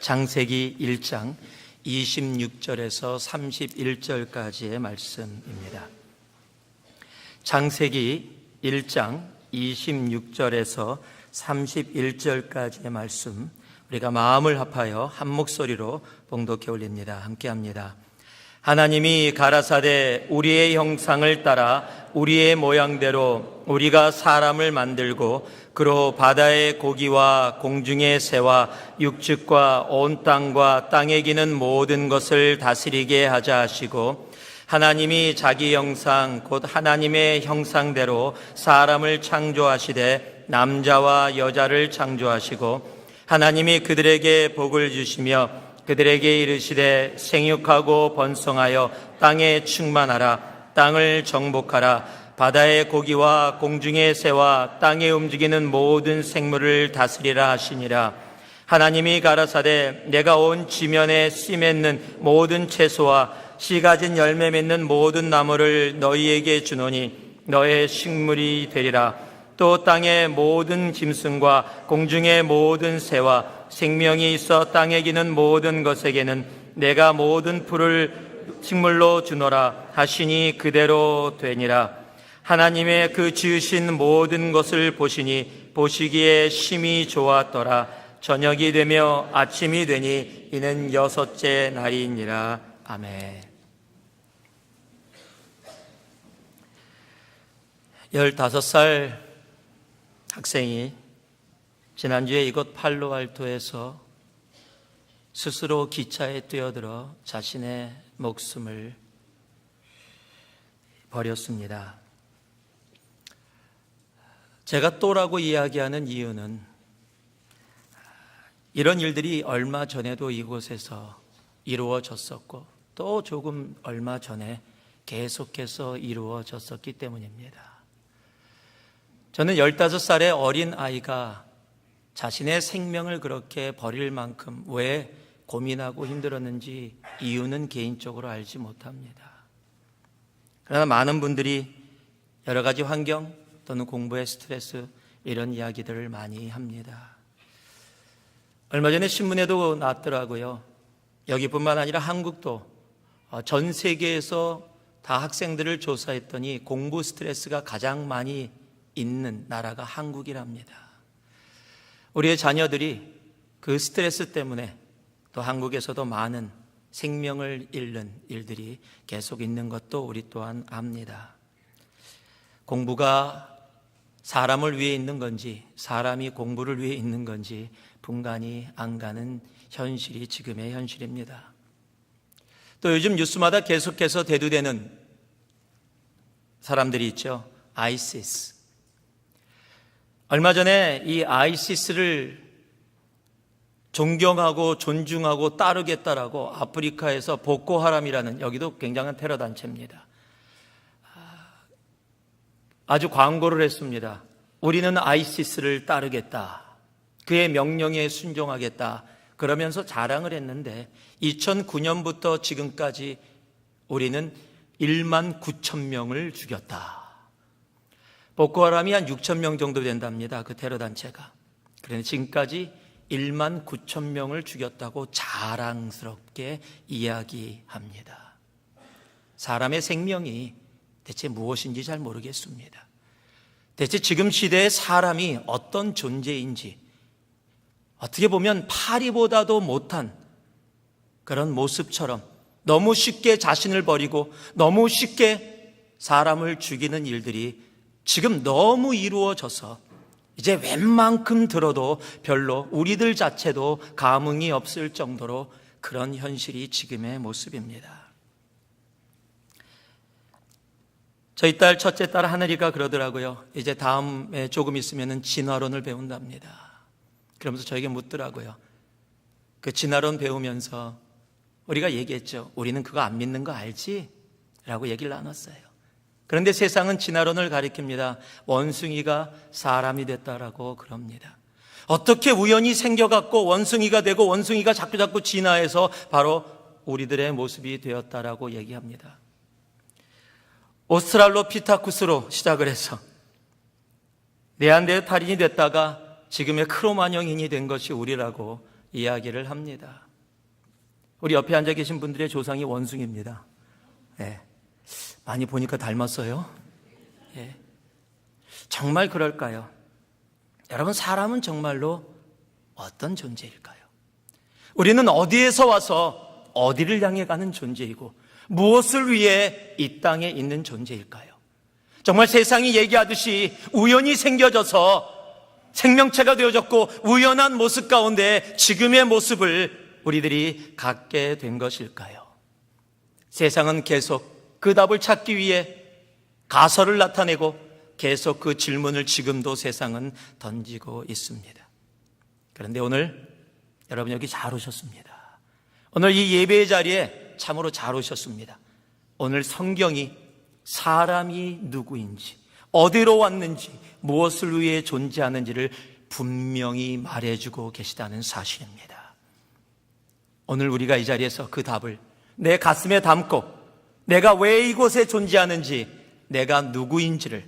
창세기 1장 26절에서 31절까지의 말씀입니다. 창세기 1장 26절에서 31절까지의 말씀, 우리가 마음을 합하여 한 목소리로 봉독해 올립니다. 함께합니다. 하나님이 가라사대 우리의 형상을 따라 우리의 모양대로 우리가 사람을 만들고 그로 바다의 고기와 공중의 새와 육축과 온 땅과 땅에 기는 모든 것을 다스리게 하자 하시고, 하나님이 자기 형상 곧 하나님의 형상대로 사람을 창조하시되 남자와 여자를 창조하시고, 하나님이 그들에게 복을 주시며 그들에게 이르시되 생육하고 번성하여 땅에 충만하라. 땅을 정복하라. 바다의 고기와 공중의 새와 땅에 움직이는 모든 생물을 다스리라 하시니라. 하나님이 가라사대 내가 온 지면에 씨 맺는 모든 채소와 씨 가진 열매 맺는 모든 나무를 너희에게 주노니 너의 식물이 되리라. 또 땅의 모든 짐승과 공중의 모든 새와 생명이 있어 땅에 기는 모든 것에게는 내가 모든 풀을 식물로 주노라 하시니 그대로 되니라. 하나님의 그 지으신 모든 것을 보시니 보시기에 심히 좋았더라. 저녁이 되며 아침이 되니 이는 여섯째 날이니라. 아멘. 15살 학생이 지난주에 이곳 팔로알토에서 스스로 기차에 뛰어들어 자신의 목숨을 버렸습니다. 제가 또라고 이야기하는 이유는 이런 일들이 얼마 전에도 이곳에서 이루어졌었고 또 조금 얼마 전에 계속해서 이루어졌었기 때문입니다. 저는 15살의 어린 아이가 자신의 생명을 그렇게 버릴 만큼 왜 고민하고 힘들었는지 이유는 개인적으로 알지 못합니다. 그러나 많은 분들이 여러 가지 환경 또는 공부의 스트레스 이런 이야기들을 많이 합니다. 얼마 전에 신문에도 났더라고요. 여기뿐만 아니라 한국도 전 세계에서 다 학생들을 조사했더니 공부 스트레스가 가장 많이 있는 나라가 한국이랍니다. 우리의 자녀들이 그 스트레스 때문에 또 한국에서도 많은 생명을 잃는 일들이 계속 있는 것도 우리 또한 압니다. 공부가 사람을 위해 있는 건지 사람이 공부를 위해 있는 건지 분간이 안 가는 현실이 지금의 현실입니다. 또 요즘 뉴스마다 계속해서 대두되는 사람들이 있죠. 아이시스. 얼마 전에 이 아이시스를 존경하고 존중하고 따르겠다라고 아프리카에서 보코하람이라는, 여기도 굉장한 테러 단체입니다. 아주 광고를 했습니다. 우리는 아이시스를 따르겠다. 그의 명령에 순종하겠다. 그러면서 자랑을 했는데 2009년부터 지금까지 우리는 1만 9천 명을 죽였다. 보코하람이 한 6천 명 정도 된답니다. 그 테러 단체가. 그런데 지금까지 1만 9천 명을 죽였다고 자랑스럽게 이야기합니다. 사람의 생명이 대체 무엇인지 잘 모르겠습니다. 대체 지금 시대의 사람이 어떤 존재인지, 어떻게 보면 파리보다도 못한 그런 모습처럼 너무 쉽게 자신을 버리고 너무 쉽게 사람을 죽이는 일들이 지금 너무 이루어져서 이제 웬만큼 들어도 별로 우리들 자체도 감흥이 없을 정도로 그런 현실이 지금의 모습입니다. 저희 딸, 첫째 딸 하늘이가 그러더라고요. 이제 다음에 조금 있으면 진화론을 배운답니다. 그러면서 저에게 묻더라고요. 그 진화론 배우면서 우리가 얘기했죠. 우리는 그거 안 믿는 거 알지? 라고 얘기를 나눴어요. 그런데 세상은 진화론을 가리킵니다. 원숭이가 사람이 됐다라고 그럽니다. 어떻게 우연히 생겨갖고 원숭이가 되고 원숭이가 자꾸 진화해서 바로 우리들의 모습이 되었다라고 얘기합니다. 오스트랄로피타쿠스로 시작을 해서 네안데르탈인이 됐다가 지금의 크로마뇽인이 된 것이 우리라고 이야기를 합니다. 우리 옆에 앉아 계신 분들의 조상이 원숭이입니다. 많이 보니까 닮았어요. 정말 그럴까요? 여러분, 사람은 정말로 어떤 존재일까요? 우리는 어디에서 와서 어디를 향해 가는 존재이고 무엇을 위해 이 땅에 있는 존재일까요? 정말 세상이 얘기하듯이 우연히 생겨져서 생명체가 되어졌고 우연한 모습 가운데 지금의 모습을 우리들이 갖게 된 것일까요? 세상은 계속 그 답을 찾기 위해 가설을 나타내고 계속 그 질문을 지금도 세상은 던지고 있습니다. 그런데 오늘 여러분 여기 잘 오셨습니다. 오늘 이 예배의 자리에 참으로 잘 오셨습니다. 오늘 성경이 사람이 누구인지, 어디로 왔는지, 무엇을 위해 존재하는지를 분명히 말해주고 계시다는 사실입니다. 오늘 우리가 이 자리에서 그 답을 내 가슴에 담고 내가 왜 이곳에 존재하는지, 내가 누구인지를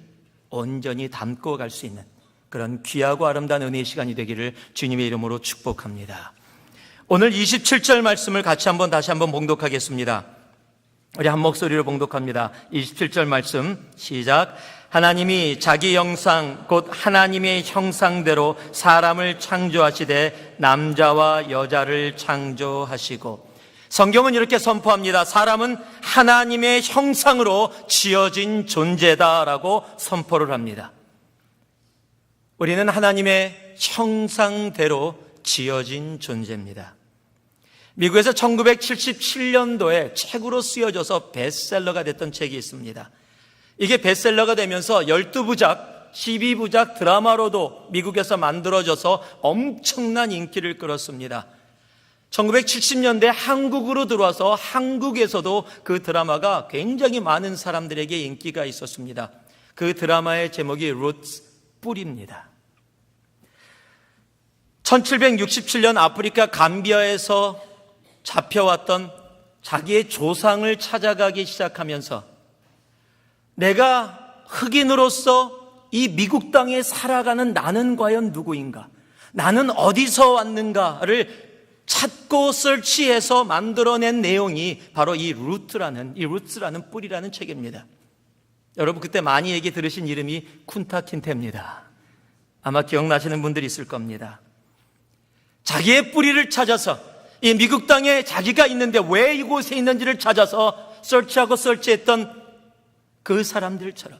온전히 담고 갈 수 있는 그런 귀하고 아름다운 은혜의 시간이 되기를 주님의 이름으로 축복합니다. 오늘 27절 말씀을 같이 다시 한번 봉독하겠습니다. 우리 한 목소리로 봉독합니다. 27절 말씀 시작. 하나님이 자기 형상 곧 하나님의 형상대로 사람을 창조하시되 남자와 여자를 창조하시고. 성경은 이렇게 선포합니다. 사람은 하나님의 형상으로 지어진 존재다라고 선포를 합니다. 우리는 하나님의 형상대로 지어진 존재입니다. 미국에서 1977년도에 책으로 쓰여져서 베스트셀러가 됐던 책이 있습니다. 이게 베스트셀러가 되면서 12부작, 12부작 드라마로도 미국에서 만들어져서 엄청난 인기를 끌었습니다. 1970년대 한국으로 들어와서 한국에서도 그 드라마가 굉장히 많은 사람들에게 인기가 있었습니다. 그 드라마의 제목이 루츠, 뿌리입니다. 1767년 아프리카 감비아에서 잡혀왔던 자기의 조상을 찾아가기 시작하면서 내가 흑인으로서 이 미국 땅에 살아가는 나는 과연 누구인가? 나는 어디서 왔는가를 찾고 설치해서 만들어낸 내용이 바로 이 루츠라는 뿌리라는 책입니다. 여러분 그때 많이 얘기 들으신 이름이 쿤타 킨테입니다. 아마 기억나시는 분들이 있을 겁니다. 자기의 뿌리를 찾아서 이 미국 땅에 자기가 있는데 왜 이곳에 있는지를 찾아서 설치했던 그 사람들처럼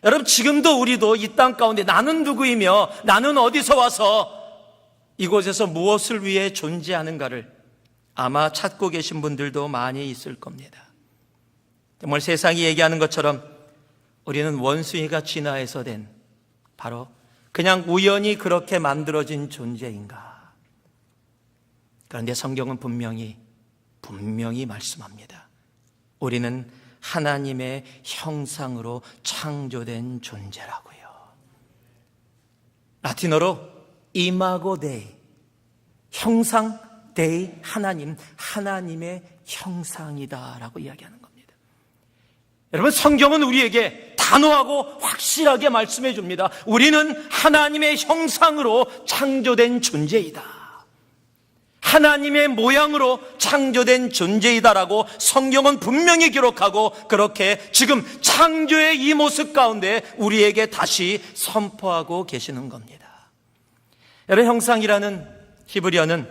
여러분 지금도 우리도 이 땅 가운데 나는 누구이며 나는 어디서 와서 이곳에서 무엇을 위해 존재하는가를 아마 찾고 계신 분들도 많이 있을 겁니다. 정말 세상이 얘기하는 것처럼 우리는 원숭이가 진화해서 된 바로 그냥 우연히 그렇게 만들어진 존재인가? 그런데 성경은 분명히 말씀합니다. 우리는 하나님의 형상으로 창조된 존재라고요. 라틴어로 이마고 데이, 형상 데이, 하나님의 형상이다라고 이야기하는 겁니다. 여러분 성경은 우리에게 단호하고 확실하게 말씀해 줍니다. 우리는 하나님의 형상으로 창조된 존재이다. 하나님의 모양으로 창조된 존재이다라고 성경은 분명히 기록하고 그렇게 지금 창조의 이 모습 가운데 우리에게 다시 선포하고 계시는 겁니다. 여러분 형상이라는 히브리어는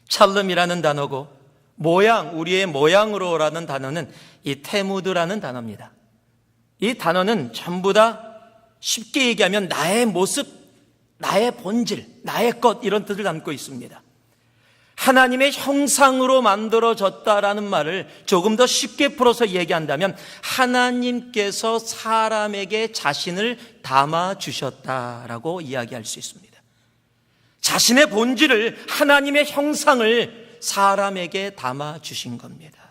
찰름이라는 단어고 모양, 우리의 모양으로라는 단어는 이 테무드라는 단어입니다. 이 단어는 전부 다 쉽게 얘기하면 나의 모습, 나의 본질, 나의 것 이런 뜻을 담고 있습니다. 하나님의 형상으로 만들어졌다라는 말을 조금 더 쉽게 풀어서 얘기한다면 하나님께서 사람에게 자신을 담아주셨다라고 이야기할 수 있습니다. 자신의 본질을 하나님의 형상을 사람에게 담아주신 겁니다.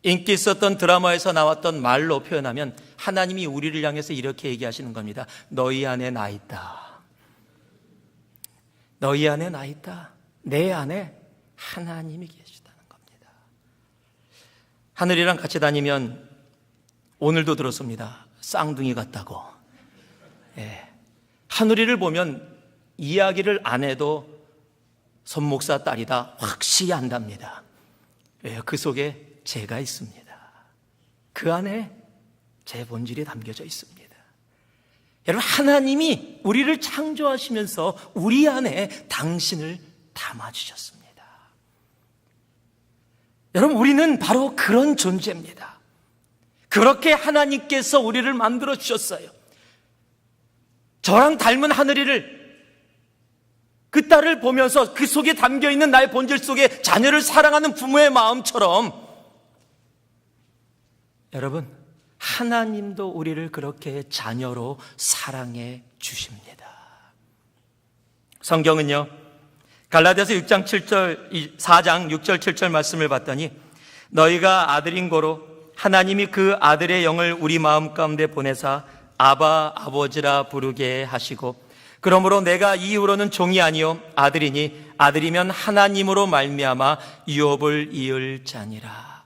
인기 있었던 드라마에서 나왔던 말로 표현하면 하나님이 우리를 향해서 이렇게 얘기하시는 겁니다. 너희 안에 나 있다. 너희 안에 나 있다. 내 안에 하나님이 계시다는 겁니다. 하늘이랑 같이 다니면 오늘도 들었습니다. 쌍둥이 같다고. 하늘이를 보면 이야기를 안 해도 손목사 딸이다 확실히 안답니다. 왜요? 그 속에 제가 있습니다. 그 안에 제 본질이 담겨져 있습니다. 여러분, 하나님이 우리를 창조하시면서 우리 안에 당신을 담아주셨습니다. 여러분, 우리는 바로 그런 존재입니다. 그렇게 하나님께서 우리를 만들어 주셨어요. 저랑 닮은 하늘이를, 그 딸을 보면서 그 속에 담겨있는 나의 본질 속에 자녀를 사랑하는 부모의 마음처럼, 여러분, 하나님도 우리를 그렇게 자녀로 사랑해 주십니다. 성경은요, 갈라디아서 4장 6절 7절 말씀을 봤더니 너희가 아들인 고로 하나님이 그 아들의 영을 우리 마음 가운데 보내사 아바 아버지라 부르게 하시고 그러므로 내가 이후로는 종이 아니요 아들이니 아들이면 하나님으로 말미암아 유업을 이을 자니라.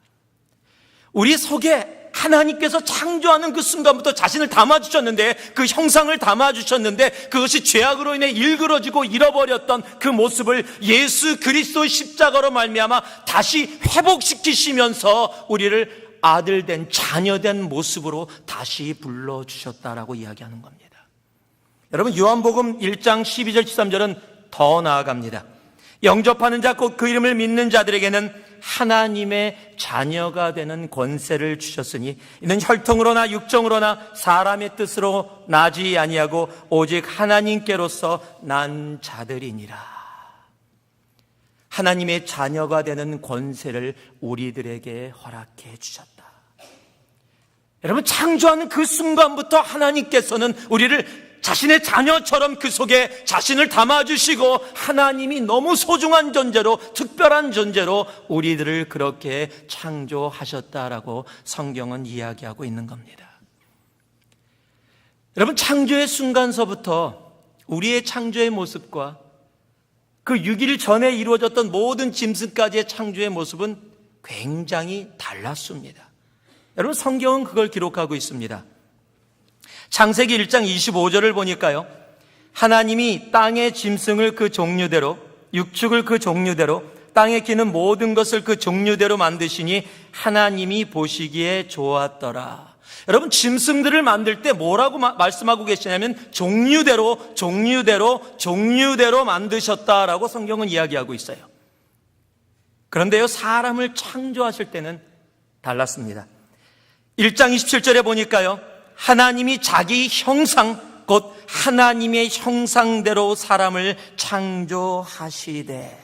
우리 속에 하나님께서 창조하는 그 순간부터 자신을 담아주셨는데, 그 형상을 담아주셨는데, 그것이 죄악으로 인해 일그러지고 잃어버렸던 그 모습을 예수 그리스도의 십자가로 말미암아 다시 회복시키시면서 우리를 아들된 자녀된 모습으로 다시 불러주셨다라고 이야기하는 겁니다. 여러분, 요한복음 1장 12절 13절은 더 나아갑니다. 영접하는 자 곧 그 이름을 믿는 자들에게는 하나님의 자녀가 되는 권세를 주셨으니 이는 혈통으로나 육정으로나 사람의 뜻으로 나지 아니하고 오직 하나님께로서 난 자들이니라. 하나님의 자녀가 되는 권세를 우리들에게 허락해 주셨다. 여러분, 창조하는 그 순간부터 하나님께서는 우리를 자신의 자녀처럼 그 속에 자신을 담아주시고 하나님이 너무 소중한 존재로, 특별한 존재로 우리들을 그렇게 창조하셨다라고 성경은 이야기하고 있는 겁니다. 여러분, 창조의 순간서부터 우리의 창조의 모습과 그 6일 전에 이루어졌던 모든 짐승까지의 창조의 모습은 굉장히 달랐습니다. 여러분, 성경은 그걸 기록하고 있습니다. 창세기 1장 25절을 보니까요, 하나님이 땅의 짐승을 그 종류대로, 육축을 그 종류대로, 땅에 기는 모든 것을 그 종류대로 만드시니 하나님이 보시기에 좋았더라. 여러분, 짐승들을 만들 때 뭐라고 말씀하고 계시냐면 종류대로 만드셨다라고 성경은 이야기하고 있어요. 그런데요, 사람을 창조하실 때는 달랐습니다. 1장 27절에 보니까요, 하나님이 자기 형상, 곧 하나님의 형상대로 사람을 창조하시되,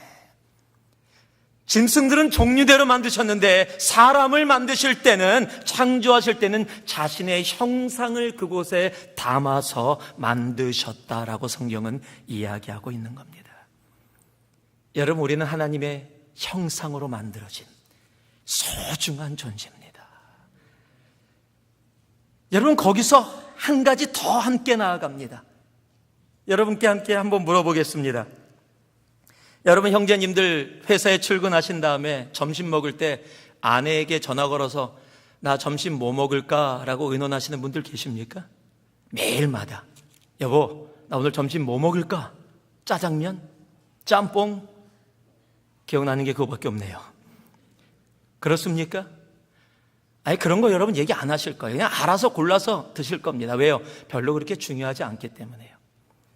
짐승들은 종류대로 만드셨는데 사람을 만드실 때는, 창조하실 때는 자신의 형상을 그곳에 담아서 만드셨다라고 성경은 이야기하고 있는 겁니다. 여러분, 우리는 하나님의 형상으로 만들어진 소중한 존재입니다. 여러분, 거기서 한 가지 더 함께 나아갑니다. 여러분께 함께 한번 물어보겠습니다. 여러분, 형제님들 회사에 출근하신 다음에 점심 먹을 때 아내에게 전화 걸어서 나 점심 뭐 먹을까? 라고 의논하시는 분들 계십니까? 매일마다 여보, 나 오늘 점심 뭐 먹을까? 짜장면? 짬뽕? 기억나는 게 그거밖에 없네요. 그렇습니까? 아니, 그런 거 여러분 얘기 안 하실 거예요. 그냥 알아서 골라서 드실 겁니다. 왜요? 별로 그렇게 중요하지 않기 때문에요.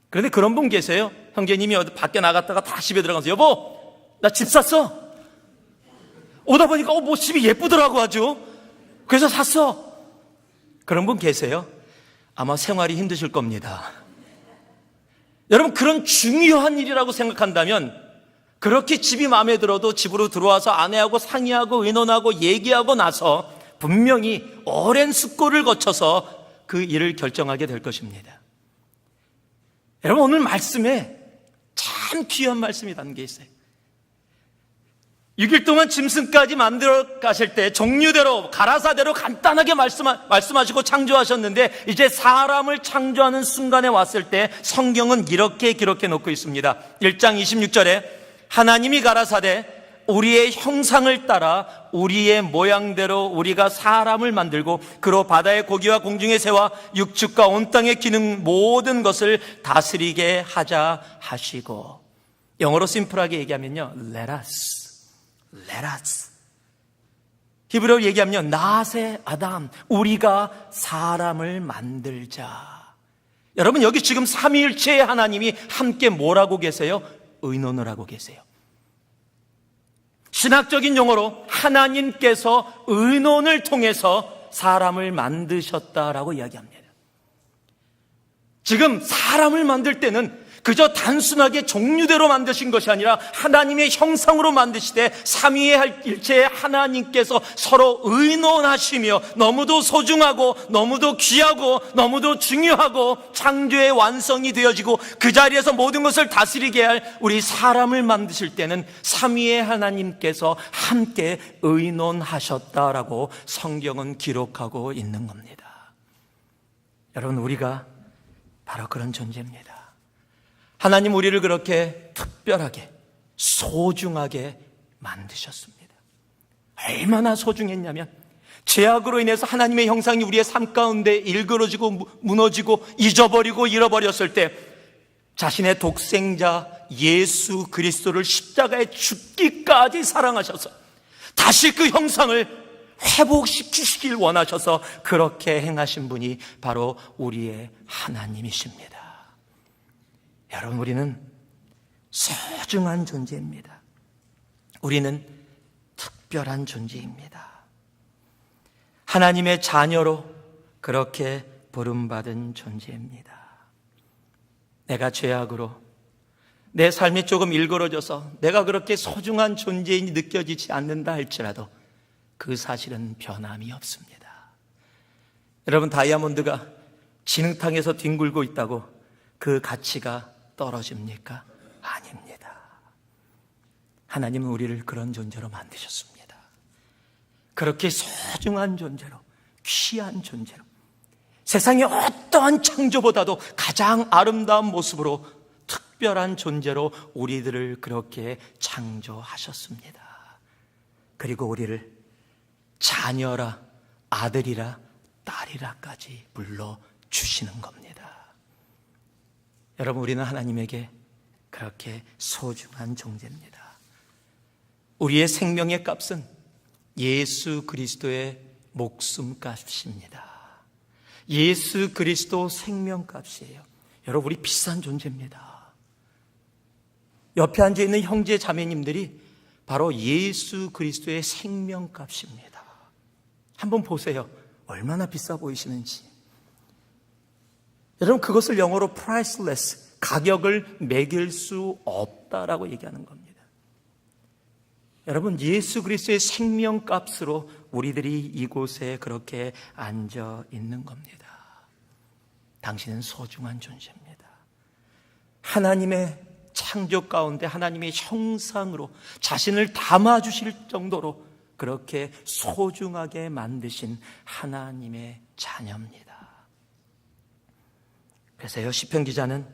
그런데 그런 분 계세요. 형제님이 어디 밖에 나갔다가 다시 집에 들어가서 여보, 나 집 샀어. 오다 보니까 뭐 집이 예쁘더라고 아주. 그래서 샀어. 그런 분 계세요. 아마 생활이 힘드실 겁니다. 여러분, 그런 중요한 일이라고 생각한다면 그렇게 집이 마음에 들어도 집으로 들어와서 아내하고 상의하고 의논하고 얘기하고 나서 분명히 오랜 숙고를 거쳐서 그 일을 결정하게 될 것입니다. 여러분, 오늘 말씀에 참 귀한 말씀이 담겨 있어요. 6일 동안 짐승까지 만들어 가실 때 종류대로, 가라사대로 간단하게 말씀하시고 창조하셨는데, 이제 사람을 창조하는 순간에 왔을 때 성경은 이렇게 기록해 놓고 있습니다. 1장 26절에 하나님이 가라사대 우리의 형상을 따라 우리의 모양대로 우리가 사람을 만들고 그로 바다의 고기와 공중의 새와 육축과 온 땅에 기는 모든 것을 다스리게 하자 하시고. 영어로 심플하게 얘기하면요, let us. 히브리어로 얘기하면 나세 아담, 우리가 사람을 만들자. 여러분, 여기 지금 삼위일체의 하나님이 함께 뭘 하고 계세요? 의논을 하고 계세요. 신학적인 용어로 하나님께서 의논을 통해서 사람을 만드셨다라고 이야기합니다. 지금 사람을 만들 때는 그저 단순하게 종류대로 만드신 것이 아니라 하나님의 형상으로 만드시되 삼위일체의 하나님께서 서로 의논하시며 너무도 소중하고 너무도 귀하고 너무도 중요하고 창조의 완성이 되어지고 그 자리에서 모든 것을 다스리게 할 우리 사람을 만드실 때는 삼위의 하나님께서 함께 의논하셨다라고 성경은 기록하고 있는 겁니다. 여러분, 우리가 바로 그런 존재입니다. 하나님 우리를 그렇게 특별하게 소중하게 만드셨습니다. 얼마나 소중했냐면 죄악으로 인해서 하나님의 형상이 우리의 삶 가운데 일그러지고 무너지고 잊어버리고 잃어버렸을 때 자신의 독생자 예수 그리스도를 십자가에 죽기까지 사랑하셔서 다시 그 형상을 회복시키시길 원하셔서 그렇게 행하신 분이 바로 우리의 하나님이십니다. 여러분, 우리는 소중한 존재입니다. 우리는 특별한 존재입니다. 하나님의 자녀로 그렇게 부름받은 존재입니다. 내가 죄악으로 내 삶이 조금 일그러져서 내가 그렇게 소중한 존재인이 느껴지지 않는다 할지라도 그 사실은 변함이 없습니다. 여러분, 다이아몬드가 진흙탕에서 뒹굴고 있다고 그 가치가 떨어집니까? 아닙니다. 하나님은 우리를 그런 존재로 만드셨습니다. 그렇게 소중한 존재로, 귀한 존재로, 세상의 어떠한 창조보다도 가장 아름다운 모습으로 특별한 존재로 우리들을 그렇게 창조하셨습니다. 그리고 우리를 자녀라, 아들이라, 딸이라까지 불러주시는 겁니다. 여러분, 우리는 하나님에게 그렇게 소중한 존재입니다. 우리의 생명의 값은 예수 그리스도의 목숨값입니다. 예수 그리스도 생명값이에요. 여러분, 우리 비싼 존재입니다. 옆에 앉아있는 형제 자매님들이 바로 예수 그리스도의 생명값입니다. 한번 보세요. 얼마나 비싸 보이시는지. 여러분, 그것을 영어로 priceless, 가격을 매길 수 없다라고 얘기하는 겁니다. 여러분, 예수 그리스도의 생명값으로 우리들이 이곳에 그렇게 앉아 있는 겁니다. 당신은 소중한 존재입니다. 하나님의 창조 가운데 하나님의 형상으로 자신을 담아주실 정도로 그렇게 소중하게 만드신 하나님의 자녀입니다. 그래서요, 시편 기자는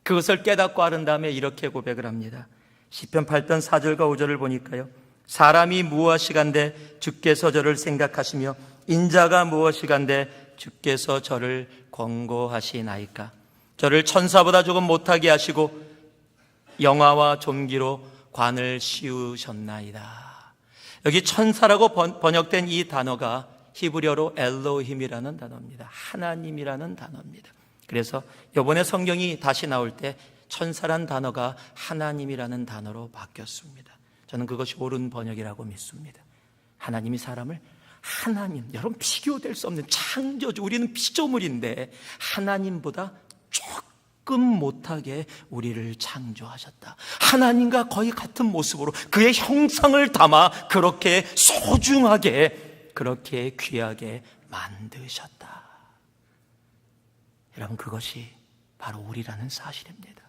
그것을 깨닫고 아는 다음에 이렇게 고백을 합니다. 시편 8편 4절과 5절을 보니까요, 사람이 무엇이간데 주께서 저를 생각하시며 인자가 무엇이간데 주께서 저를 권고하시나이까. 저를 천사보다 조금 못하게 하시고 영화와 존귀로 관을 씌우셨나이다. 여기 천사라고 번역된 이 단어가 히브리어로 엘로힘이라는 단어입니다. 하나님이라는 단어입니다. 그래서 이번에 성경이 다시 나올 때 천사란 단어가 하나님이라는 단어로 바뀌었습니다. 저는 그것이 옳은 번역이라고 믿습니다. 하나님이 사람을 하나님, 여러분, 비교될 수 없는 창조주, 우리는 피조물인데 하나님보다 조금 못하게 우리를 창조하셨다. 하나님과 거의 같은 모습으로 그의 형상을 담아 그렇게 소중하게, 그렇게 귀하게 만드셨다. 여러분, 그것이 바로 우리라는 사실입니다.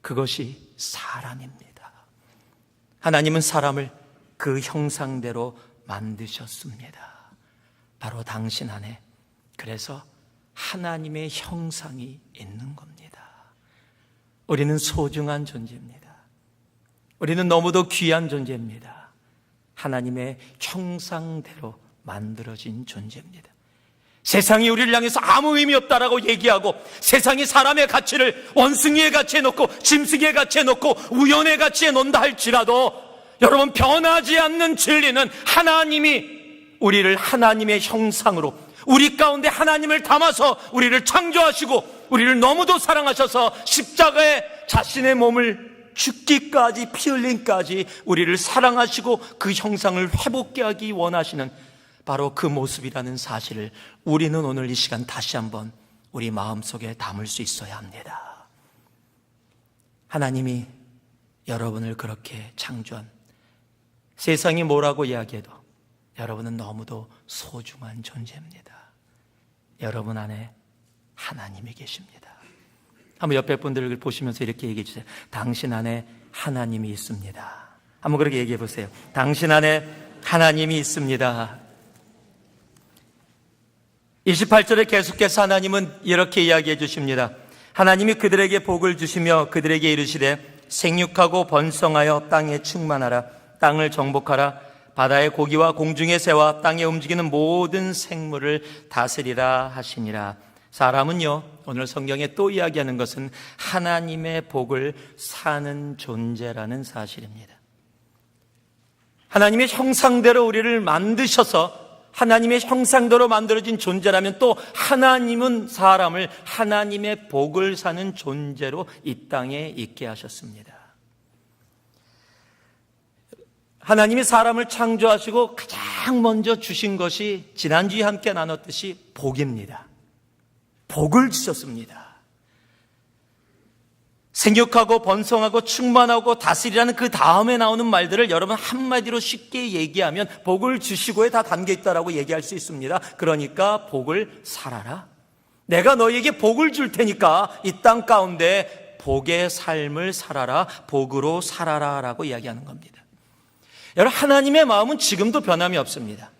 그것이 사람입니다. 하나님은 사람을 그 형상대로 만드셨습니다. 바로 당신 안에. 그래서 하나님의 형상이 있는 겁니다. 우리는 소중한 존재입니다. 우리는 너무도 귀한 존재입니다. 하나님의 형상대로 만들어진 존재입니다. 세상이 우리를 향해서 아무 의미 없다라고 얘기하고, 세상이 사람의 가치를 원숭이의 가치에 놓고 짐승의 가치에 놓고 우연의 가치에 놓는다 할지라도, 여러분, 변하지 않는 진리는 하나님이 우리를 하나님의 형상으로, 우리 가운데 하나님을 담아서 우리를 창조하시고 우리를 너무도 사랑하셔서 십자가에 자신의 몸을 죽기까지, 피 흘림까지 우리를 사랑하시고 그 형상을 회복케 하기 원하시는 바로 그 모습이라는 사실을 우리는 오늘 이 시간 다시 한번 우리 마음속에 담을 수 있어야 합니다. 하나님이 여러분을 그렇게 창조한, 세상이 뭐라고 이야기해도 여러분은 너무도 소중한 존재입니다. 여러분 안에 하나님이 계십니다. 한번 옆에 분들을 보시면서 이렇게 얘기해 주세요. 당신 안에 하나님이 있습니다. 한번 그렇게 얘기해 보세요. 당신 안에 하나님이 있습니다. 28절에 계속해서 하나님은 이렇게 이야기해 주십니다. 하나님이 그들에게 복을 주시며 그들에게 이르시되 생육하고 번성하여 땅에 충만하라. 땅을 정복하라. 바다의 고기와 공중의 새와 땅에 움직이는 모든 생물을 다스리라 하시니라. 사람은요, 오늘 성경에 또 이야기하는 것은 하나님의 복을 사는 존재라는 사실입니다. 하나님의 형상대로 우리를 만드셔서 하나님의 형상대로 만들어진 존재라면 또 하나님은 사람을 하나님의 복을 사는 존재로 이 땅에 있게 하셨습니다. 하나님이 사람을 창조하시고 가장 먼저 주신 것이 지난주에 함께 나눴듯이 복입니다. 복을 주셨습니다. 생육하고 번성하고 충만하고 다스리라는 그 다음에 나오는 말들을 여러분 한마디로 쉽게 얘기하면 복을 주시고에 다 담겨있다라고 얘기할 수 있습니다. 그러니까 복을 살아라. 내가 너희에게 복을 줄 테니까 이 땅 가운데 복의 삶을 살아라, 복으로 살아라 라고 이야기하는 겁니다. 여러분, 하나님의 마음은 지금도 변함이 없습니다.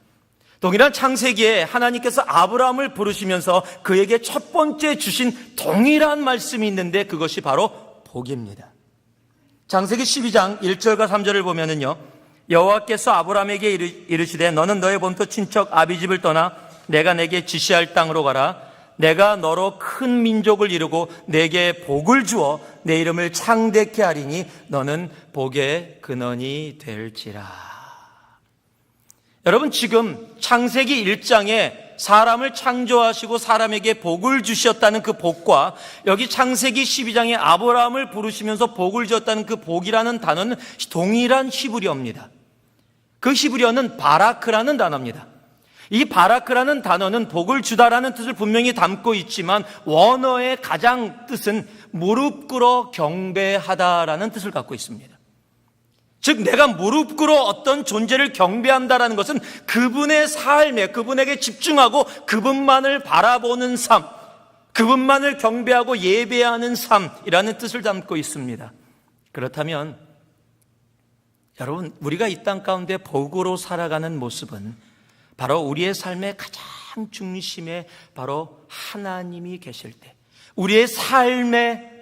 동일한 창세기에 하나님께서 아브라함을 부르시면서 그에게 첫 번째 주신 동일한 말씀이 있는데 그것이 바로 복입니다. 창세기 12장 1절과 3절을 보면은요, 여호와께서 아브라함에게 이르시되 너는 너의 본토 친척 아비집을 떠나 내가 내게 지시할 땅으로 가라. 내가 너로 큰 민족을 이루고 내게 복을 주어 내 이름을 창대케 하리니 너는 복의 근원이 될지라. 여러분, 지금 창세기 1장에 사람을 창조하시고 사람에게 복을 주셨다는 그 복과 여기 창세기 12장에 아브라함을 부르시면서 복을 주었다는 그 복이라는 단어는 동일한 히브리어입니다. 그 히브리어는 바라크라는 단어입니다. 이 바라크라는 단어는 복을 주다라는 뜻을 분명히 담고 있지만 원어의 가장 뜻은 무릎 꿇어 경배하다라는 뜻을 갖고 있습니다. 즉, 내가 무릎 꿇어 어떤 존재를 경배한다라는 것은 그분의 삶에, 그분에게 집중하고 그분만을 바라보는 삶, 그분만을 경배하고 예배하는 삶이라는 뜻을 담고 있습니다. 그렇다면 여러분, 우리가 이 땅 가운데 복으로 살아가는 모습은 바로 우리의 삶의 가장 중심에 바로 하나님이 계실 때, 우리의 삶의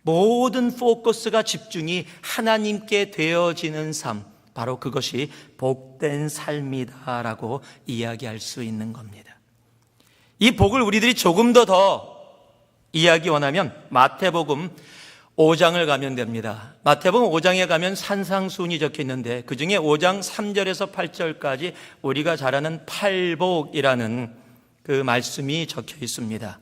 모든 포커스가 집중이 하나님께 되어지는 삶, 바로 그것이 복된 삶이다라고 이야기할 수 있는 겁니다. 이 복을 우리들이 조금 더 이야기 원하면 마태복음 5장을 가면 됩니다. 마태복음 5장에 가면 산상수훈이 적혀 있는데 그 중에 5장 3절에서 8절까지 우리가 잘 아는 팔복이라는 그 말씀이 적혀 있습니다.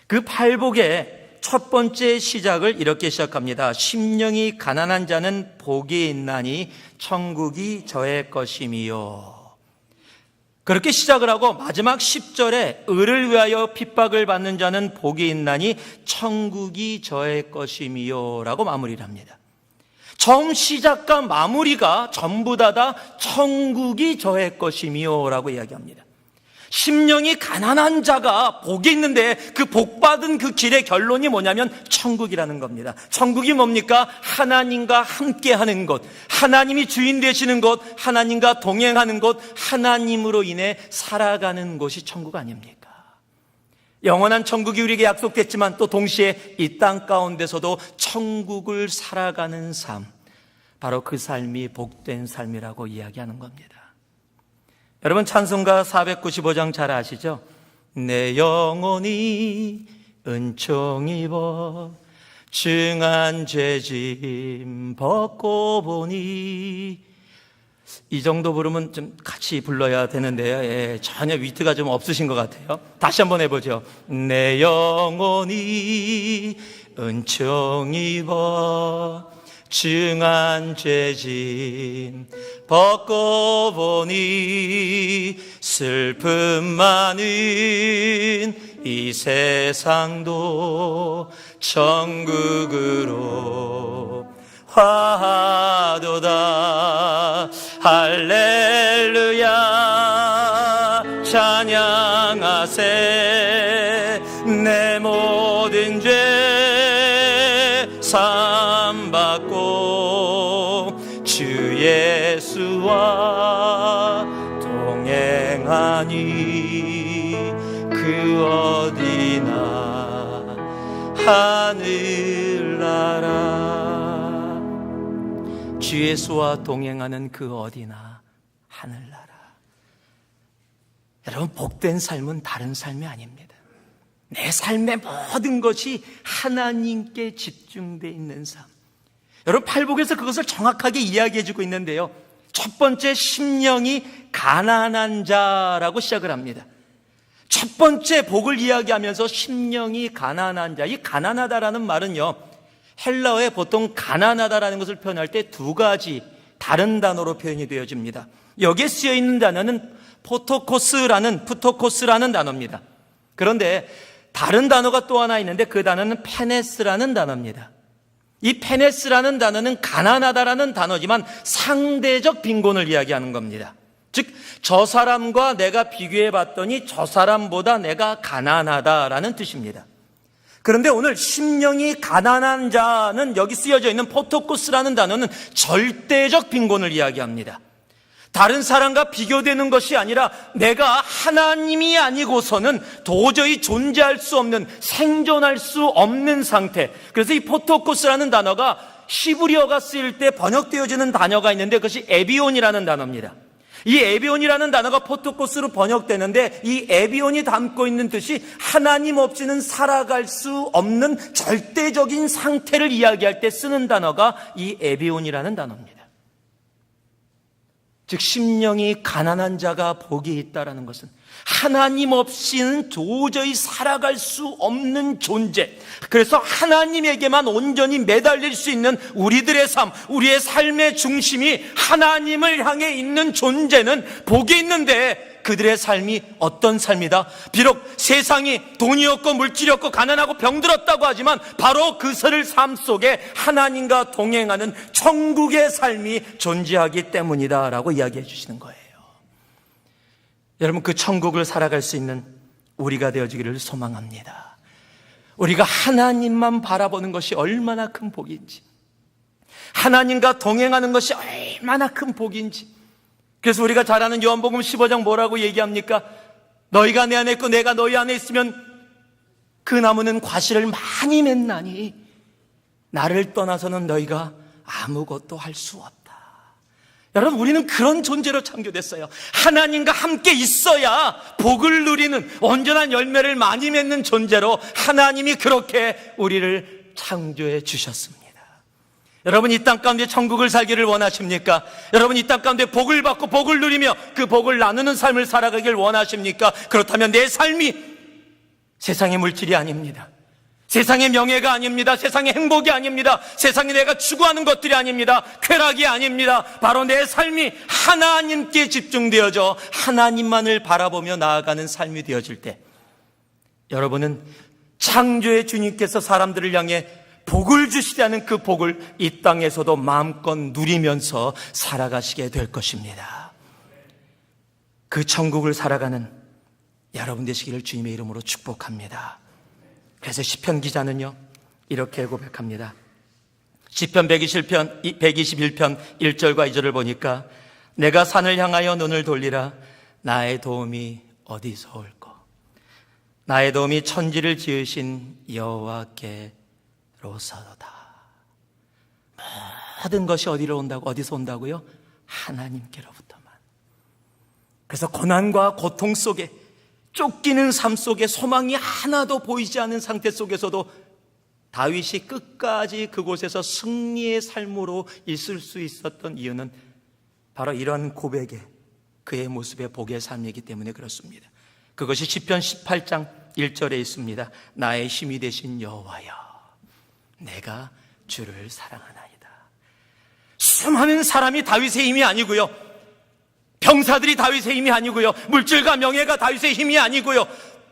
그 팔복의 첫 번째 시작을 이렇게 시작합니다. 심령이 가난한 자는 복이 있나니 천국이 저의 것임이요. 그렇게 시작을 하고 마지막 10절에 의를 위하여 핍박을 받는 자는 복이 있나니 천국이 저의 것임이요 라고 마무리를 합니다. 처음 시작과 마무리가 전부 다 천국이 저의 것임이요 라고 이야기합니다. 심령이 가난한 자가 복이 있는데 그 복받은 그 길의 결론이 뭐냐면 천국이라는 겁니다. 천국이 뭡니까? 하나님과 함께하는 곳, 하나님이 주인 되시는 곳, 하나님과 동행하는 곳, 하나님으로 인해 살아가는 곳이 천국 아닙니까? 영원한 천국이 우리에게 약속됐지만 또 동시에 이 땅 가운데서도 천국을 살아가는 삶, 바로 그 삶이 복된 삶이라고 이야기하는 겁니다. 여러분 찬송가 495장 잘 아시죠? 내 영혼이 은총 입어 증한 죄짐 벗고 보니, 이 정도 부르면 좀 같이 불러야 되는데요. 전혀 위트가 좀 없으신 것 같아요. 다시 한번 해보죠. 내 영혼이 은총 입어 증한 죄짐 벗고 보니, 슬픔 많은 이 세상도 천국으로 화하도다. 할렐루야 찬양하세. 내 모든 죄 사함받고 주 예수와 동행하니 그 어디나 하늘나라. 주 예수와 동행하는 그 어디나 하늘나라. 여러분, 복된 삶은 다른 삶이 아닙니다. 내 삶의 모든 것이 하나님께 집중되어 있는 삶. 여러분, 팔복에서 그것을 정확하게 이야기해주고 있는데요, 첫 번째, 심령이 가난한 자라고 시작을 합니다. 첫 번째 복을 이야기하면서 심령이 가난한 자, 이 가난하다라는 말은요, 헬라어에 보통 가난하다라는 것을 표현할 때 두 가지 다른 단어로 표현이 되어집니다. 여기에 쓰여 있는 단어는 푸토코스라는 단어입니다. 그런데 다른 단어가 또 하나 있는데 그 단어는 페네스라는 단어입니다. 이 페네스라는 단어는 가난하다라는 단어지만 상대적 빈곤을 이야기하는 겁니다. 즉, 저 사람과 내가 비교해 봤더니 저 사람보다 내가 가난하다라는 뜻입니다. 그런데 오늘 심령이 가난한 자는 여기 쓰여져 있는 포토코스라는 단어는 절대적 빈곤을 이야기합니다. 다른 사람과 비교되는 것이 아니라 내가 하나님이 아니고서는 도저히 존재할 수 없는, 생존할 수 없는 상태. 그래서 이 포토코스라는 단어가 시브리어가 쓰일 때 번역되어지는 단어가 있는데 그것이 에비온이라는 단어입니다. 이 에비온이라는 단어가 포토코스로 번역되는데 이 에비온이 담고 있는 뜻이 하나님 없이는 살아갈 수 없는 절대적인 상태를 이야기할 때 쓰는 단어가 이 에비온이라는 단어입니다. 즉, 심령이 가난한 자가 복이 있다라는 것은 하나님 없이는 도저히 살아갈 수 없는 존재, 그래서 하나님에게만 온전히 매달릴 수 있는 우리들의 삶, 우리의 삶의 중심이 하나님을 향해 있는 존재는 복이 있는데, 그들의 삶이 어떤 삶이다? 비록 세상이 돈이 없고 물질이 없고 가난하고 병들었다고 하지만 바로 그들의 삶 속에 하나님과 동행하는 천국의 삶이 존재하기 때문이다 라고 이야기해 주시는 거예요. 여러분, 그 천국을 살아갈 수 있는 우리가 되어지기를 소망합니다. 우리가 하나님만 바라보는 것이 얼마나 큰 복인지, 하나님과 동행하는 것이 얼마나 큰 복인지. 그래서 우리가 잘 아는 요한복음 15장 뭐라고 얘기합니까? 너희가 내 안에 있고 내가 너희 안에 있으면 그 나무는 과실을 많이 맺나니 나를 떠나서는 너희가 아무것도 할 수 없다. 여러분, 우리는 그런 존재로 창조됐어요. 하나님과 함께 있어야 복을 누리는, 온전한 열매를 많이 맺는 존재로 하나님이 그렇게 우리를 창조해 주셨습니다. 여러분, 이 땅 가운데 천국을 살기를 원하십니까? 여러분, 이 땅 가운데 복을 받고 복을 누리며 그 복을 나누는 삶을 살아가길 원하십니까? 그렇다면 내 삶이 세상의 물질이 아닙니다. 세상의 명예가 아닙니다. 세상의 행복이 아닙니다. 세상에 내가 추구하는 것들이 아닙니다. 쾌락이 아닙니다. 바로 내 삶이 하나님께 집중되어져 하나님만을 바라보며 나아가는 삶이 되어질 때, 여러분은 창조의 주님께서 사람들을 향해 복을 주시다는 그 복을 이 땅에서도 마음껏 누리면서 살아가시게 될 것입니다. 그 천국을 살아가는 여러분 되시기를 주님의 이름으로 축복합니다. 그래서 시편 기자는요, 이렇게 고백합니다. 시편 121편 1절과 2절을 보니까 내가 산을 향하여 눈을 돌리라. 나의 도움이 어디서 올꼬? 나의 도움이 천지를 지으신 여호와께 로사도다. 모든 것이 어디로 온다고? 어디서 온다고요? 하나님께로부터만. 그래서 고난과 고통 속에, 쫓기는 삶 속에 소망이 하나도 보이지 않는 상태 속에서도 다윗이 끝까지 그곳에서 승리의 삶으로 있을 수 있었던 이유는 바로 이런 고백에, 그의 모습의 복의 삶이기 때문에 그렇습니다. 그것이 시편 18장 1절에 있습니다. 나의 힘이 되신 여호와여, 내가 주를 사랑하나이다. 수많은 사람이 다윗의 힘이 아니고요, 병사들이 다윗의 힘이 아니고요, 물질과 명예가 다윗의 힘이 아니고요,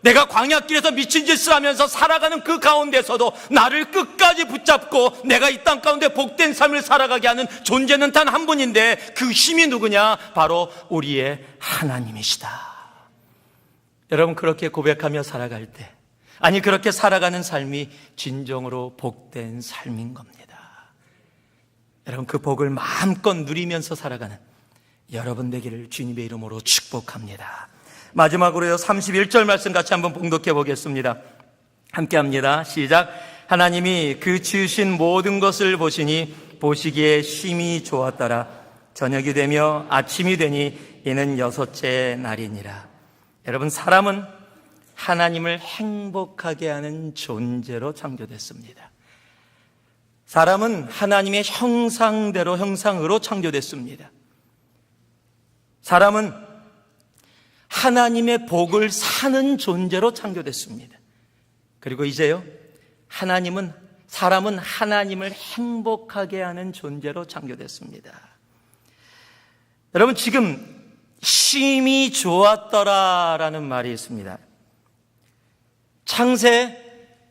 내가 광야길에서 미친 짓을 하면서 살아가는 그 가운데서도 나를 끝까지 붙잡고 내가 이 땅 가운데 복된 삶을 살아가게 하는 존재는 단 한 분인데, 그 힘이 누구냐? 바로 우리의 하나님이시다. 여러분, 그렇게 고백하며 살아갈 때, 아니 그렇게 살아가는 삶이 진정으로 복된 삶인 겁니다. 여러분, 그 복을 마음껏 누리면서 살아가는 여러분 되기를 주님의 이름으로 축복합니다. 마지막으로요, 31절 말씀 같이 한번 봉독해 보겠습니다. 함께 합니다. 시작. 하나님이 그 지으신 모든 것을 보시니 보시기에 심히 좋았더라. 저녁이 되며 아침이 되니 이는 6째 날이니라. 여러분, 사람은 하나님을 행복하게 하는 존재로 창조됐습니다. 사람은 하나님의 형상으로 창조됐습니다. 사람은 하나님의 복을 사는 존재로 창조됐습니다. 그리고 이제요, 사람은 하나님을 행복하게 하는 존재로 창조됐습니다. 여러분, 지금 심히 좋았더라라는 말이 있습니다.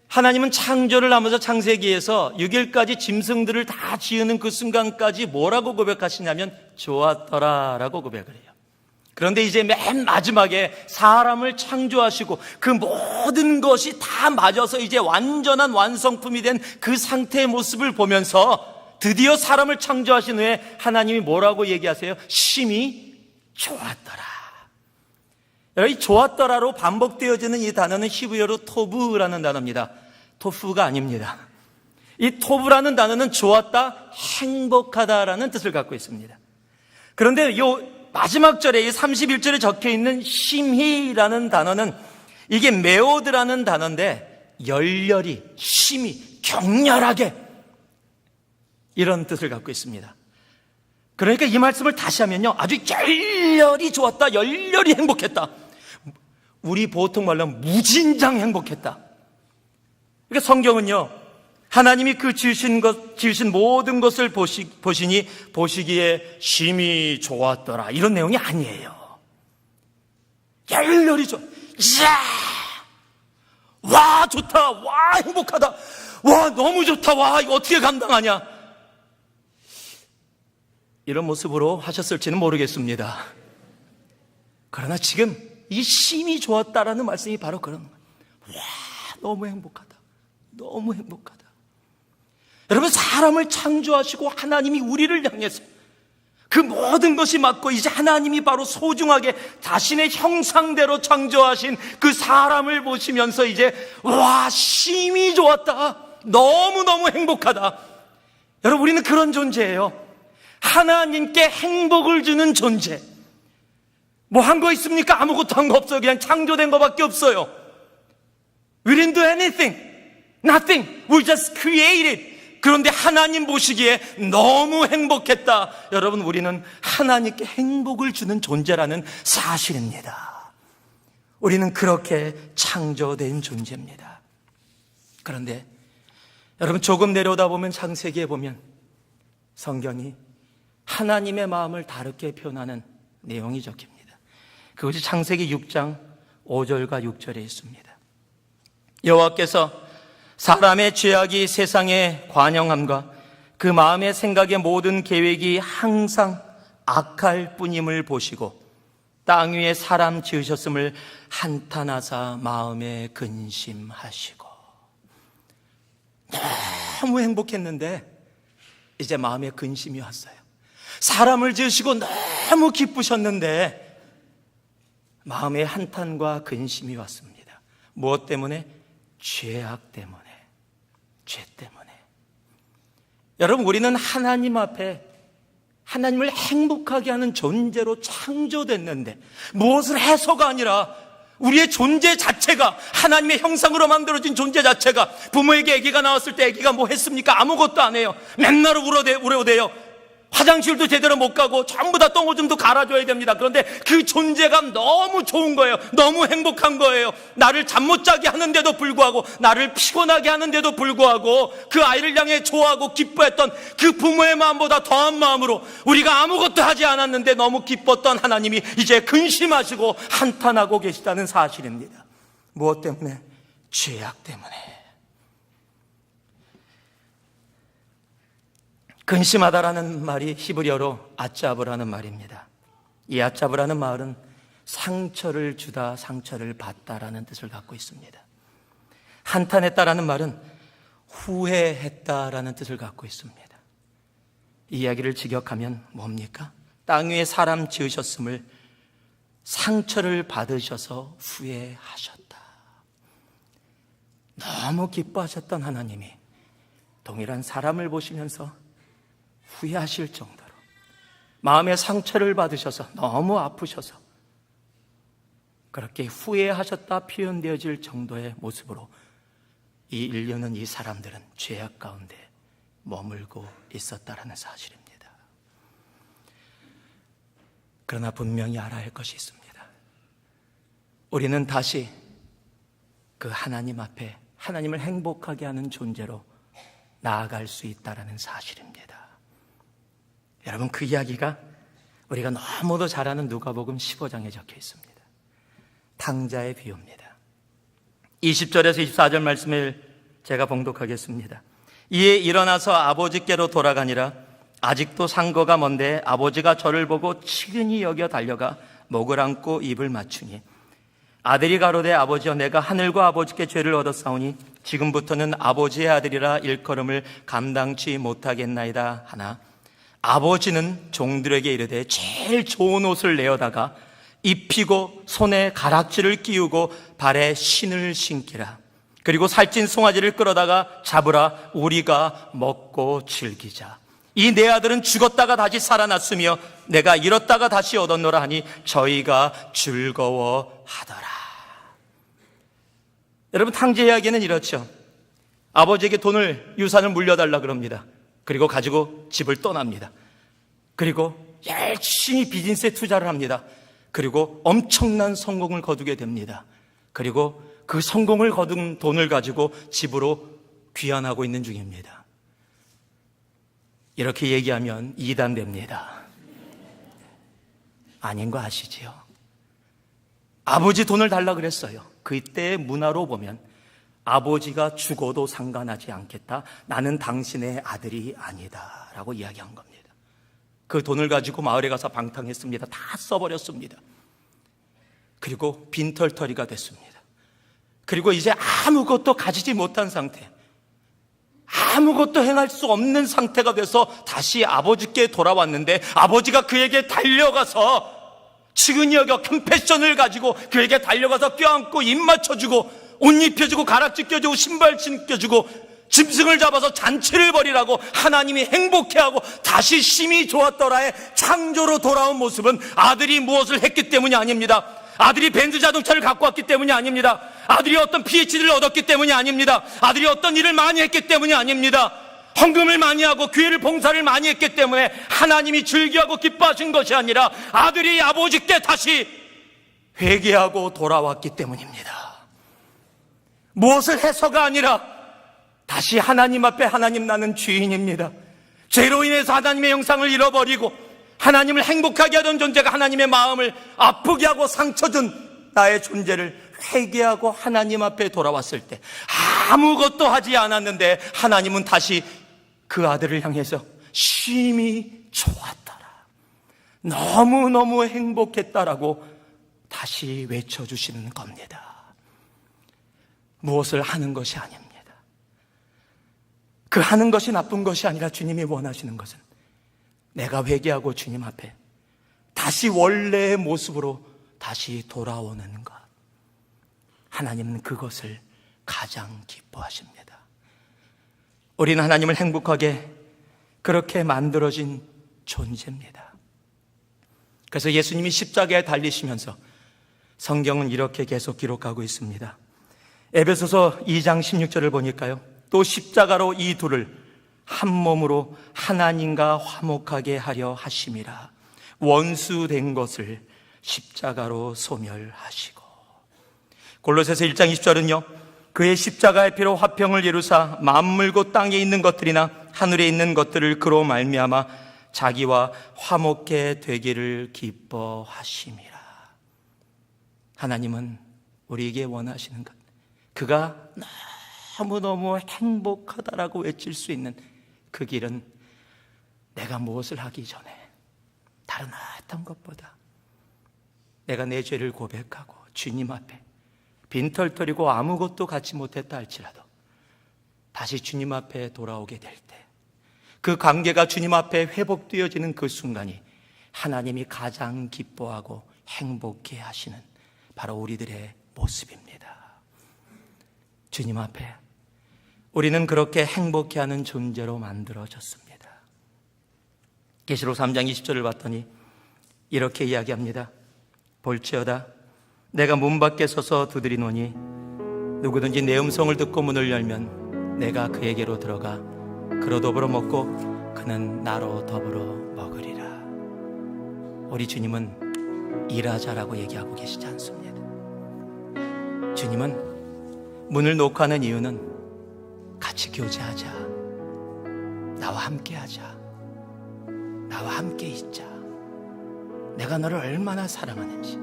하나님은 창조를 하면서 창세기에서 6일까지 짐승들을 다 지으는 그 순간까지 뭐라고 고백하시냐면 좋았더라라고 고백을 해요. 그런데 이제 맨 마지막에 사람을 창조하시고 그 모든 것이 다 맞아서 이제 완전한 완성품이 된 그 상태의 모습을 보면서 드디어 사람을 창조하신 후에 하나님이 뭐라고 얘기하세요? 심히 좋았더라. 이 좋았더라로 반복되어지는 이 단어는 히브리어로 토브라는 단어입니다. 토프가 아닙니다. 이 토브라는 단어는 좋았다, 행복하다라는 뜻을 갖고 있습니다. 그런데 이 마지막 절에, 이 31절에 적혀있는 심히라는 단어는 이게 메오드라는 단어인데 열렬히, 심히, 격렬하게 이런 뜻을 갖고 있습니다. 그러니까 이 말씀을 다시 하면요, 아주 열렬히 좋았다, 열렬히 행복했다, 우리 보통 말로 무진장 행복했다. 그러니까 성경은요, 하나님이 그 지으신 모든 것을 보시니 보시기에 심히 좋았더라, 이런 내용이 아니에요. 열렬히 이야, 와 좋다, 와 행복하다, 와 너무 좋다, 와 이거 어떻게 감당하냐, 이런 모습으로 하셨을지는 모르겠습니다. 그러나 지금 이 심히 좋았다라는 말씀이 바로 그런 거예요. 와 너무 행복하다, 너무 행복하다. 여러분, 사람을 창조하시고 하나님이 우리를 향해서 그 모든 것이 맞고 이제 하나님이 바로 소중하게 자신의 형상대로 창조하신 그 사람을 보시면서 이제 와 심히 좋았다, 너무너무 행복하다. 여러분, 우리는 그런 존재예요. 하나님께 행복을 주는 존재. 뭐 한 거 있습니까? 아무것도 한 거 없어요. 그냥 창조된 거밖에 없어요. We didn't do anything, nothing. We just created. 그런데 하나님 보시기에 너무 행복했다. 여러분, 우리는 하나님께 행복을 주는 존재라는 사실입니다. 우리는 그렇게 창조된 존재입니다. 그런데 여러분, 조금 내려다보면 창세기에 보면 성경이 하나님의 마음을 다르게 표현하는 내용이 적힙니다. 그것이 창세기 6장 5절과 6절에 있습니다. 여호와께서 사람의 죄악이 세상에 관영함과 그 마음의 생각의 모든 계획이 항상 악할 뿐임을 보시고 땅 위에 사람 지으셨음을 한탄하사 마음에 근심하시고. 너무 행복했는데 이제 마음에 근심이 왔어요. 사람을 지으시고 너무 기쁘셨는데 마음에 한탄과 근심이 왔습니다. 무엇 때문에? 죄악 때문에, 죄 때문에. 여러분, 우리는 하나님 앞에 하나님을 행복하게 하는 존재로 창조됐는데 무엇을 해서가 아니라 우리의 존재 자체가, 하나님의 형상으로 만들어진 존재 자체가, 부모에게 아기가 나왔을 때 아기가 뭐 했습니까? 아무것도 안 해요. 맨날 우려대요. 화장실도 제대로 못 가고 전부 다 똥오줌도 갈아줘야 됩니다. 그런데 그 존재감 너무 좋은 거예요. 너무 행복한 거예요. 나를 잠 못 자게 하는데도 불구하고, 나를 피곤하게 하는데도 불구하고 그 아이를 향해 좋아하고 기뻐했던 그 부모의 마음보다 더한 마음으로 우리가 아무것도 하지 않았는데 너무 기뻤던 하나님이 이제 근심하시고 한탄하고 계시다는 사실입니다. 무엇 때문에? 죄악 때문에. 근심하다라는 말이 히브리어로 아짜브라는 말입니다. 이 아짜브라는 말은 상처를 주다, 상처를 받다라는 뜻을 갖고 있습니다. 한탄했다라는 말은 후회했다라는 뜻을 갖고 있습니다. 이 이야기를 직역하면 뭡니까? 땅 위에 사람 지으셨음을 상처를 받으셔서 후회하셨다. 너무 기뻐하셨던 하나님이 동일한 사람을 보시면서 후회하실 정도로 마음의 상처를 받으셔서 너무 아프셔서 그렇게 후회하셨다 표현되어질 정도의 모습으로 이 인류는, 이 사람들은 죄악 가운데 머물고 있었다라는 사실입니다. 그러나 분명히 알아야 할 것이 있습니다. 우리는 다시 그 하나님 앞에 하나님을 행복하게 하는 존재로 나아갈 수 있다라는 사실입니다. 여러분, 그 이야기가 우리가 너무도 잘 아는 누가복음 15장에 적혀 있습니다. 탕자의 비유입니다. 20절에서 24절 말씀을 제가 봉독하겠습니다. 이에 일어나서 아버지께로 돌아가니라. 아직도 상거가 먼데 아버지가 저를 보고 치근히 여겨 달려가 목을 안고 입을 맞추니 아들이 가로되 아버지여, 내가 하늘과 아버지께 죄를 얻었사오니 지금부터는 아버지의 아들이라 일컬음을 감당치 못하겠나이다 하나, 아버지는 종들에게 이르되 제일 좋은 옷을 내어다가 입히고 손에 가락지를 끼우고 발에 신을 신기라. 그리고 살찐 송아지를 끌어다가 잡으라. 우리가 먹고 즐기자. 이 내 아들은 죽었다가 다시 살아났으며 내가 잃었다가 다시 얻었노라 하니 저희가 즐거워하더라. 여러분, 탕제 이야기는 이렇죠. 아버지에게 유산을 물려달라 그럽니다. 그리고 가지고 집을 떠납니다. 그리고 열심히 비즈니스에 투자를 합니다. 그리고 엄청난 성공을 거두게 됩니다. 그리고 그 성공을 거둔 돈을 가지고 집으로 귀환하고 있는 중입니다. 이렇게 얘기하면 이단됩니다. 아닌 거 아시지요? 아버지 돈을 달라 그랬어요. 그때의 문화로 보면 아버지가 죽어도 상관하지 않겠다. 나는 당신의 아들이 아니다 라고 이야기한 겁니다. 그 돈을 가지고 마을에 가서 방탕했습니다. 다 써버렸습니다. 그리고 빈털터리가 됐습니다. 그리고 이제 아무것도 가지지 못한 상태, 아무것도 행할 수 없는 상태가 돼서 다시 아버지께 돌아왔는데 아버지가 그에게 달려가서 치근히 여겨 컴패션을 가지고 그에게 달려가서 껴안고 입 맞춰주고 옷 입혀주고 가락지 껴주고 신발 신겨주고 짐승을 잡아서 잔치를 벌이라고 하나님이 행복해하고 다시 심히 좋았더라의 창조로 돌아온 모습은 아들이 무엇을 했기 때문이 아닙니다. 아들이 벤츠 자동차를 갖고 왔기 때문이 아닙니다. 아들이 어떤 PhD를 얻었기 때문이 아닙니다. 아들이 어떤 일을 많이 했기 때문이 아닙니다. 헌금을 많이 하고 교회를 봉사를 많이 했기 때문에 하나님이 즐겨하고 기뻐하신 것이 아니라 아들이 아버지께 다시 회개하고 돌아왔기 때문입니다. 무엇을 해서가 아니라 다시 하나님 앞에 하나님 나는 죄인입니다. 죄로 인해서 하나님의 형상을 잃어버리고 하나님을 행복하게 하던 존재가 하나님의 마음을 아프게 하고 상처 준 나의 존재를 회개하고 하나님 앞에 돌아왔을 때 아무것도 하지 않았는데 하나님은 다시 그 아들을 향해서 심히 좋았더라, 너무너무 행복했다라고 다시 외쳐주시는 겁니다. 무엇을 하는 것이 아닙니다. 그 하는 것이 나쁜 것이 아니라 주님이 원하시는 것은 내가 회개하고 주님 앞에 다시 원래의 모습으로 다시 돌아오는 것. 하나님은 그것을 가장 기뻐하십니다. 우리는 하나님을 행복하게 그렇게 만들어진 존재입니다. 그래서 예수님이 십자가에 달리시면서 성경은 이렇게 계속 기록하고 있습니다. 에베소서 2장 16절을 보니까요, 또 십자가로 이 둘을 한 몸으로 하나님과 화목하게 하려 하심이라. 원수된 것을 십자가로 소멸하시고. 골로새서 1장 20절은요, 그의 십자가의 피로 화평을 이루사 만물고 땅에 있는 것들이나 하늘에 있는 것들을 그로 말미암아 자기와 화목해 되기를 기뻐하심이라. 하나님은 우리에게 원하시는 것, 그가 너무너무 행복하다라고 외칠 수 있는 그 길은 내가 무엇을 하기 전에 다른 어떤 것보다 내가 내 죄를 고백하고 주님 앞에 빈털터리고 아무것도 갖지 못했다 할지라도 다시 주님 앞에 돌아오게 될 때, 그 관계가 주님 앞에 회복되어지는 그 순간이 하나님이 가장 기뻐하고 행복해 하시는 바로 우리들의 모습입니다. 주님 앞에 우리는 그렇게 행복해하는 존재로 만들어졌습니다. 계시록 3장 20절을 봤더니 이렇게 이야기합니다. 볼지어다 내가 문 밖에 서서 두드리노니 누구든지 내 음성을 듣고 문을 열면 내가 그에게로 들어가 그로 더불어 먹고 그는 나로 더불어 먹으리라. 우리 주님은 일하자라고 얘기하고 계시지 않습니다. 주님은 문을 놓고 하는 이유는 같이 교제하자, 나와 함께 하자, 나와 함께 있자, 내가 너를 얼마나 사랑하는지,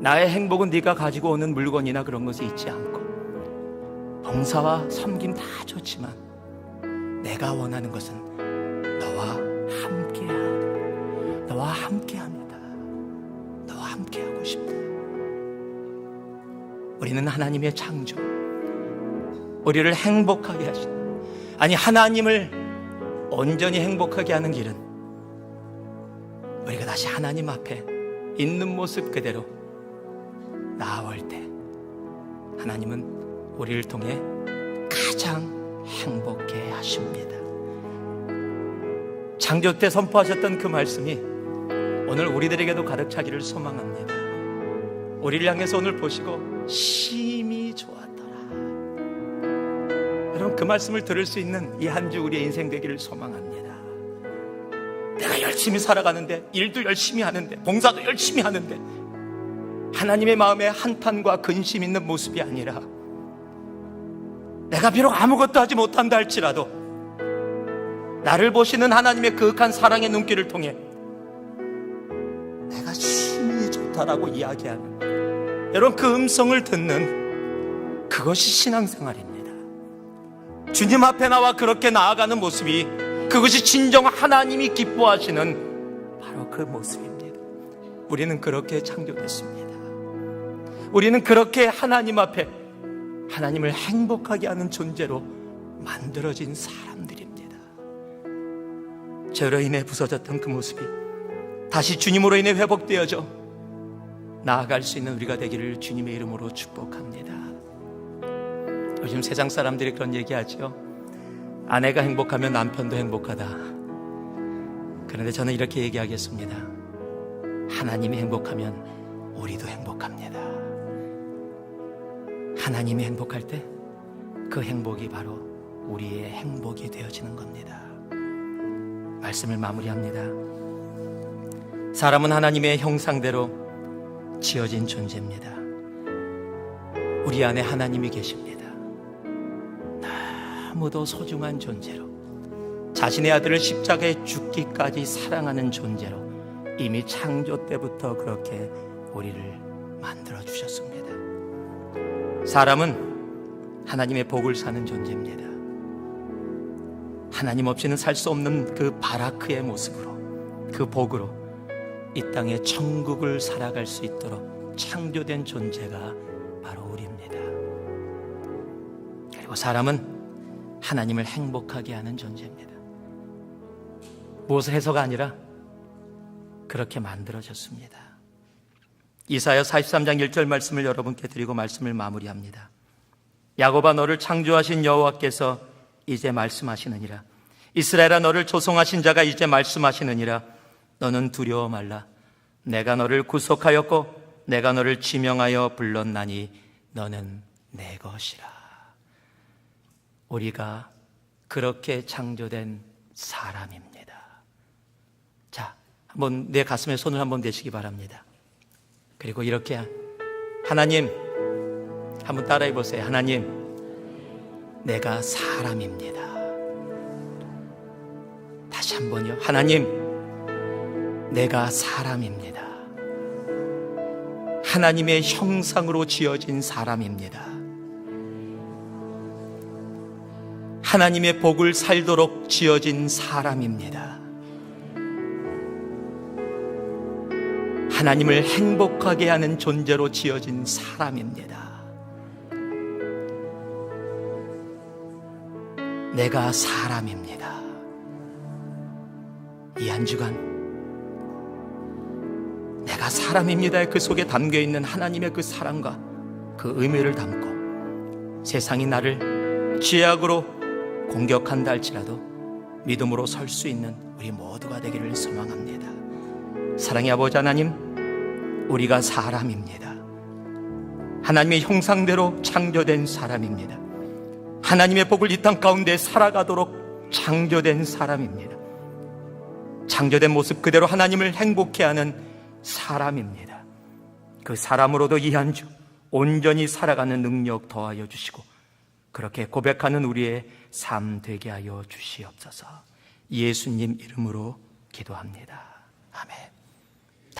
나의 행복은 네가 가지고 오는 물건이나 그런 것에 있지 않고 봉사와 섬김 다 좋지만 내가 원하는 것은 너와 함께하다, 너와 함께합니다. 너와 함께하고 싶다. 우리는 하나님의 창조, 우리를 행복하게 하시는, 아니 하나님을 온전히 행복하게 하는 길은 우리가 다시 하나님 앞에 있는 모습 그대로 나아올 때 하나님은 우리를 통해 가장 행복해 하십니다. 창조 때 선포하셨던 그 말씀이 오늘 우리들에게도 가득 차기를 소망합니다. 우리를 향해서 오늘 보시고 심히 좋았더라. 여러분, 그 말씀을 들을 수 있는 이 한 주 우리의 인생 되기를 소망합니다. 내가 열심히 살아가는데, 일도 열심히 하는데, 봉사도 열심히 하는데 하나님의 마음에 한탄과 근심 있는 모습이 아니라, 내가 비록 아무것도 하지 못한다 할지라도 나를 보시는 하나님의 그윽한 사랑의 눈길을 통해 내가 심히 좋다라고 이야기하는, 여러분, 그 음성을 듣는 그것이 신앙생활입니다. 주님 앞에 나와 그렇게 나아가는 모습이, 그것이 진정 하나님이 기뻐하시는 바로 그 모습입니다. 우리는 그렇게 창조됐습니다. 우리는 그렇게 하나님 앞에 하나님을 행복하게 하는 존재로 만들어진 사람들입니다. 죄로 인해 부서졌던 그 모습이 다시 주님으로 인해 회복되어져 나아갈 수 있는 우리가 되기를 주님의 이름으로 축복합니다. 요즘 세상 사람들이 그런 얘기하죠. 아내가 행복하면 남편도 행복하다. 그런데 저는 이렇게 얘기하겠습니다. 하나님이 행복하면 우리도 행복합니다. 하나님이 행복할 때 그 행복이 바로 우리의 행복이 되어지는 겁니다. 말씀을 마무리합니다. 사람은 하나님의 형상대로 지어진 존재입니다. 우리 안에 하나님이 계십니다. 너무도 소중한 존재로, 자신의 아들을 십자가에 죽기까지 사랑하는 존재로 이미 창조 때부터 그렇게 우리를 만들어 주셨습니다. 사람은 하나님의 복을 사는 존재입니다. 하나님 없이는 살 수 없는 그 바라크의 모습으로, 그 복으로 이 땅에 천국을 살아갈 수 있도록 창조된 존재가 바로 우리입니다. 그리고 사람은 하나님을 행복하게 하는 존재입니다. 무엇을 해서가 아니라 그렇게 만들어졌습니다. 이사야 43장 1절 말씀을 여러분께 드리고 말씀을 마무리합니다. 야곱아, 너를 창조하신 여호와께서 이제 말씀하시느니라. 이스라엘아, 너를 조성하신 자가 이제 말씀하시느니라. 너는 두려워 말라. 내가 너를 구속하였고 내가 너를 지명하여 불렀나니 너는 내 것이라. 우리가 그렇게 창조된 사람입니다. 자, 한번 내 가슴에 손을 한번 대시기 바랍니다. 그리고 이렇게 하나님, 한번 따라해 보세요. 하나님, 내가 사람입니다. 다시 한번요. 하나님, 내가 사람입니다. 하나님의 형상으로 지어진 사람입니다. 하나님의 복을 살도록 지어진 사람입니다. 하나님을 행복하게 하는 존재로 지어진 사람입니다. 내가 사람입니다. 이 한 주간 내가 사람입니다. 그 속에 담겨있는 하나님의 그 사랑과 그 의미를 담고 세상이 나를 죄악으로 공격한다 할지라도 믿음으로 설 수 있는 우리 모두가 되기를 소망합니다. 사랑의 아버지 하나님, 우리가 사람입니다. 하나님의 형상대로 창조된 사람입니다. 하나님의 복을 이 땅 가운데 살아가도록 창조된 사람입니다. 창조된 모습 그대로 하나님을 행복해 하는 사람입니다. 그 사람으로도 이 한 주 온전히 살아가는 능력 더하여 주시고 그렇게 고백하는 우리의 삶 되게 하여 주시옵소서. 예수님 이름으로 기도합니다. 아멘.